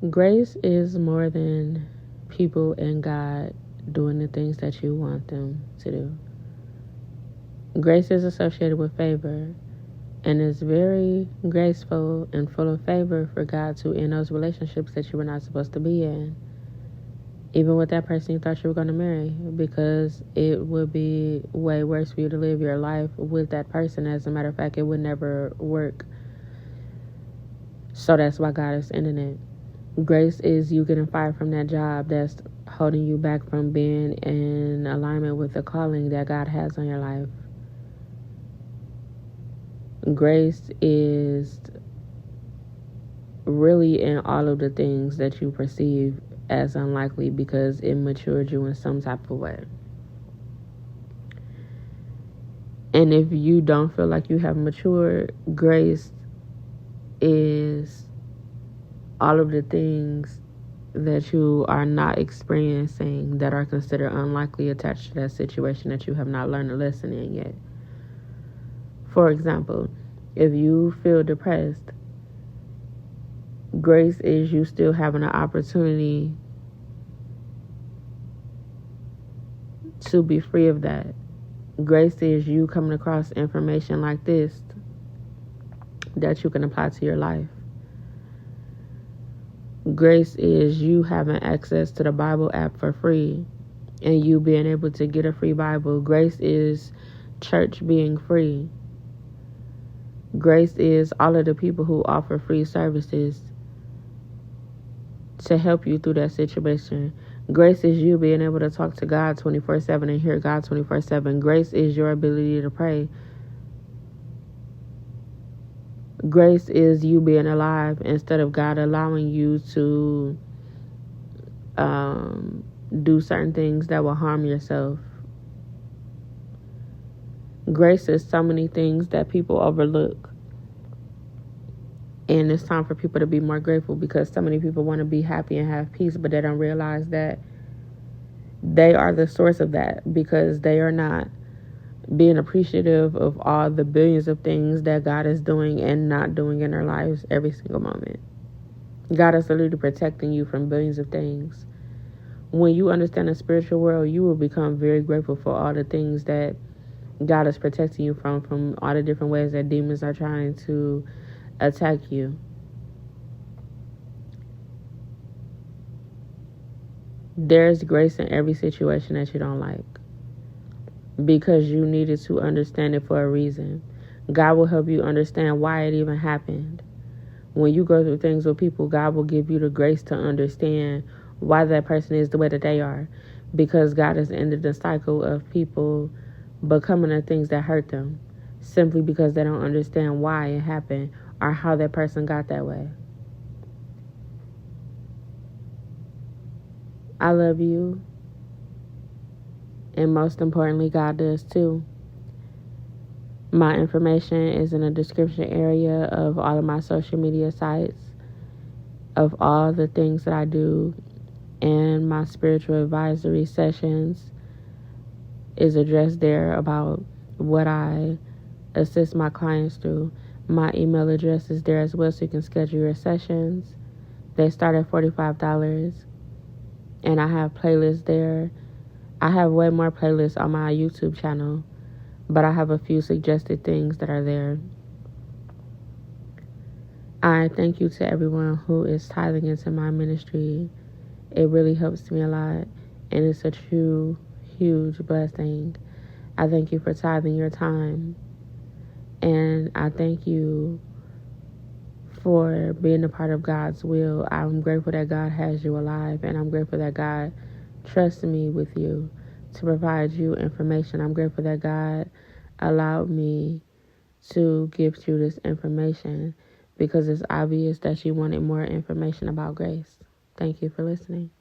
Grace is more than people and God doing the things that you want them to do. Grace is associated with favor, and it's very graceful and full of favor for God to end those relationships that you were not supposed to be in, even with that person you thought you were going to marry, because it would be way worse for you to live your life with that person. As a matter of fact, it would never work. So that's why God is ending it. Grace is you getting fired from that job that's holding you back from being in alignment with the calling that God has on your life. Grace is really in all of the things that you perceive as unlikely because it matured you in some type of way. And if you don't feel like you have matured, grace is all of the things that you are not experiencing that are considered unlikely attached to that situation that you have not learned a lesson in yet. For example, if you feel depressed, grace is you still having an opportunity to be free of that. Grace is you coming across information like this that you can apply to your life. Grace is you having access to the Bible app for free and you being able to get a free Bible. Grace is church being free. Grace is all of the people who offer free services to help you through that situation. Grace is you being able to talk to God 24/7 and hear God 24/7. Grace is your ability to pray. Grace is you being alive instead of God allowing you to do certain things that will harm yourself. Grace is so many things that people overlook. And it's time for people to be more grateful because so many people want to be happy and have peace, but they don't realize that they are the source of that because they are not being appreciative of all the billions of things that God is doing and not doing in their lives every single moment. God is literally protecting you from billions of things. When you understand the spiritual world, you will become very grateful for all the things that God is protecting you from all the different ways that demons are trying to attack you. There's grace in every situation that you don't like because you needed to understand it for a reason. God will help you understand why it even happened. When you go through things with people, God will give you the grace to understand why that person is the way that they are, because God has ended the cycle of people becoming the things that hurt them simply because they don't understand why it happened or how that person got that way. I love you. And most importantly, God does too. My information is in the description area of all of my social media sites, of all the things that I do, and my spiritual advisory sessions is addressed there about what I assist my clients through. My email address is there as well, so you can schedule your sessions. They start at $45, and I have playlists there. I have way more playlists on my YouTube channel, but I have a few suggested things that are there. I thank you to everyone who is tithing into my ministry. It really helps me a lot, and it's a true, huge blessing. I thank you for tithing your time, and I thank you for being a part of God's will. I'm grateful that God has you alive, and I'm grateful that God trusts me with you to provide you information. I'm grateful that God allowed me to give you this information because it's obvious that you wanted more information about grace. Thank you for listening.